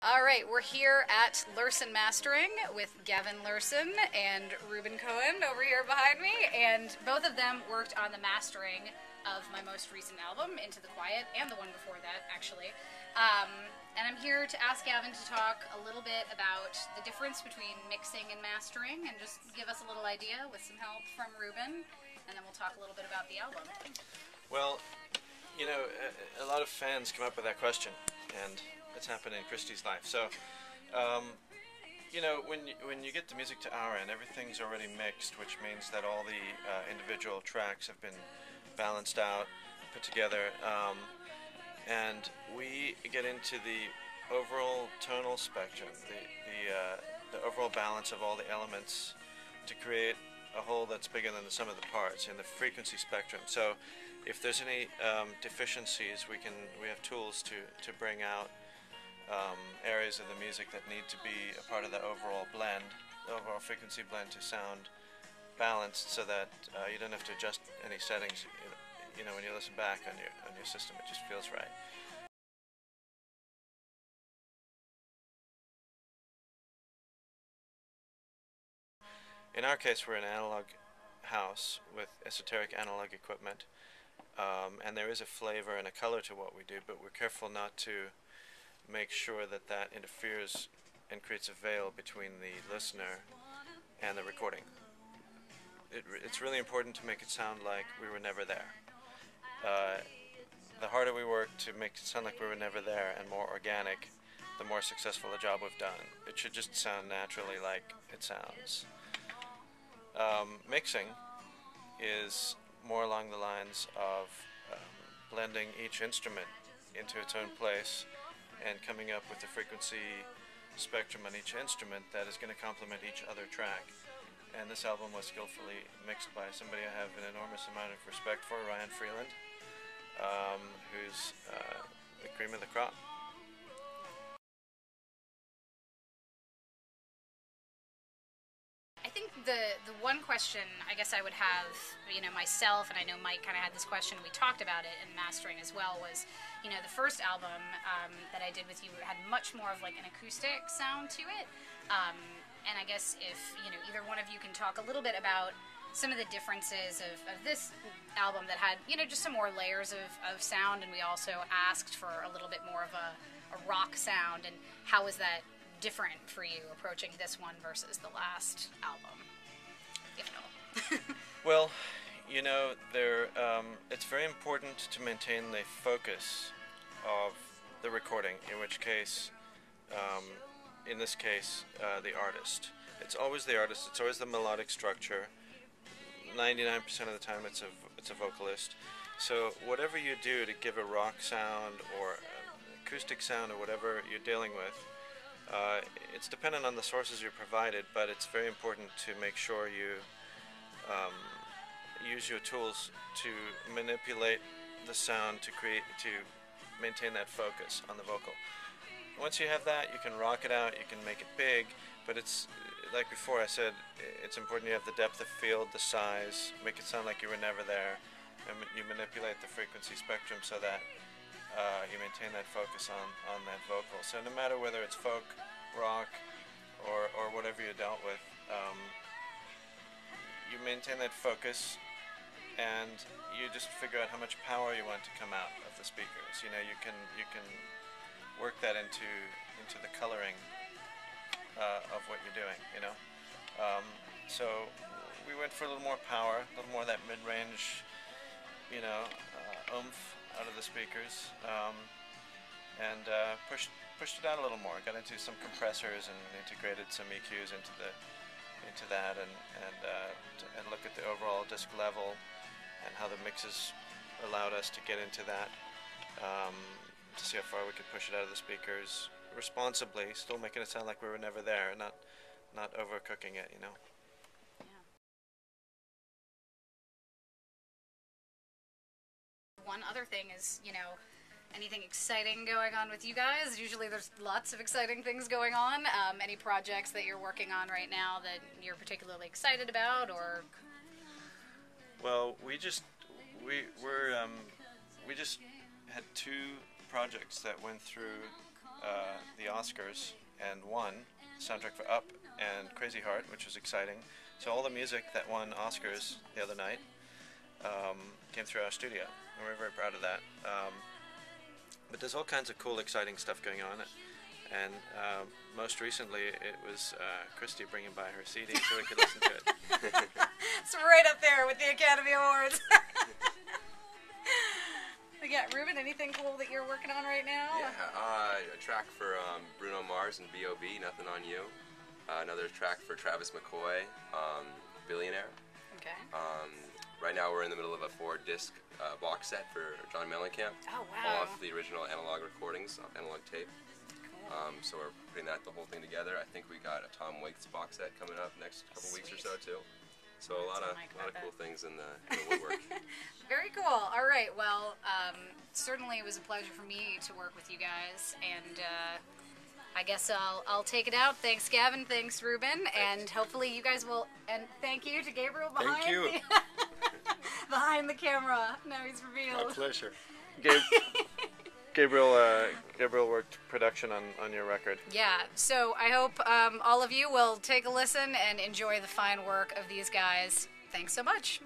All right, we're here at Lurssen Mastering with Gavin Lurssen and Reuben Cohen over here behind me, and both of them worked on the mastering of my most recent album, Into the Quiet, and the one before that, actually. And I'm here to ask Gavin to talk a little bit about the difference between mixing and mastering, and just give us a little idea with some help from Reuben, and then we'll talk a little bit about the album. Well, you know, a lot of fans come up with that question, and it's happened in Kristy's life. So, you know, when you get the music to our end, everything's already mixed, which means that all the individual tracks have been balanced out, put together, and we get into the overall tonal spectrum, the overall balance of all the elements to create a whole that's bigger than the sum of the parts in the frequency spectrum. So, if there's any deficiencies, we have tools to bring out areas of the music that need to be a part of the overall blend, the overall frequency blend, to sound balanced, so that you don't have to adjust any settings. You know, when you listen back on your system, it just feels right. In our case, we're an analog house with esoteric analog equipment, and there is a flavor and a color to what we do, but we're careful not to make sure that that interferes and creates a veil between the listener and the recording. It's really important to make it sound like we were never there. The harder we work to make it sound like we were never there and more organic, the more successful a job we've done. It should just sound naturally like it sounds. Mixing is more along the lines of blending each instrument into its own place and coming up with a frequency spectrum on each instrument that is going to complement each other track. And this album was skillfully mixed by somebody I have an enormous amount of respect for, Ryan Freeland, who's the cream of the crop. I think the one question I guess I would have, you know, myself, and I know Mike kind of had this question, we talked about it in mastering as well, was, you know, the first album that I did with you had much more of like an acoustic sound to it. And I guess if, you know, either one of you can talk a little bit about some of the differences of this album that had, you know, just some more layers of sound, and we also asked for a little bit more of a rock sound, and how is that different for you approaching this one versus the last album, if at all? Well, you know, it's very important to maintain the focus of the recording, in which case, in this case, the artist. It's always the artist, it's always the melodic structure. 99% of the time it's a vocalist. So whatever you do to give a rock sound or an acoustic sound or whatever you're dealing with, it's dependent on the sources you're provided, but it's very important to make sure you use your tools to manipulate the sound to maintain that focus on the vocal. Once you have that, you can rock it out, you can make it big, but it's, like before I said, it's important you have the depth of field, the size, make it sound like you were never there, and you manipulate the frequency spectrum so that you maintain that focus on that vocal. So no matter whether it's folk, rock, or whatever you dealt with, you maintain that focus, and you just figure out how much power you want to come out of the speakers. You know, you can work that into the coloring of what you're doing. You know, so we went for a little more power, a little more of that mid-range, you know, oomph out of the speakers, and pushed it out a little more. Got into some compressors and integrated some EQs into that, and look at the overall disc level and how the mixes allowed us to get into that, to see how far we could push it out of the speakers responsibly, still making it sound like we were never there, not overcooking it, you know. One other thing is, you know, anything exciting going on with you guys? Usually there's lots of exciting things going on. Any projects that you're working on right now that you're particularly excited about, or? Well, we just had two projects that went through the Oscars and won soundtrack for Up and Crazy Heart, which was exciting. So all the music that won Oscars the other night came through our studio, and we're very proud of that. But there's all kinds of cool, exciting stuff going on. And most recently, it was Kristy bringing by her CD so we could listen to it. It's right up there with the Academy Awards. Yeah, Reuben, anything cool that you're working on right now? Yeah, a track for Bruno Mars and B.O.B., Nothing on You. Another track for Travis McCoy, Billionaire. Okay. Right now we're in the middle of a 4-disc box set for John Mellencamp. Oh, wow. All off the original analog recordings, off analog tape. Cool. So we're putting the whole thing together. I think we got a Tom Waits box set coming up next couple weeks or so too. So a lot of cool things in the woodwork. Very cool. All right. Well, certainly it was a pleasure for me to work with you guys, and I guess I'll take it out. Thanks, Gavin. Thanks, Reuben. And hopefully you guys will. And thank you to Gabriel behind behind the camera. Now he's revealed. My pleasure. Gabriel worked production on your record. Yeah, so I hope all of you will take a listen and enjoy the fine work of these guys. Thanks so much.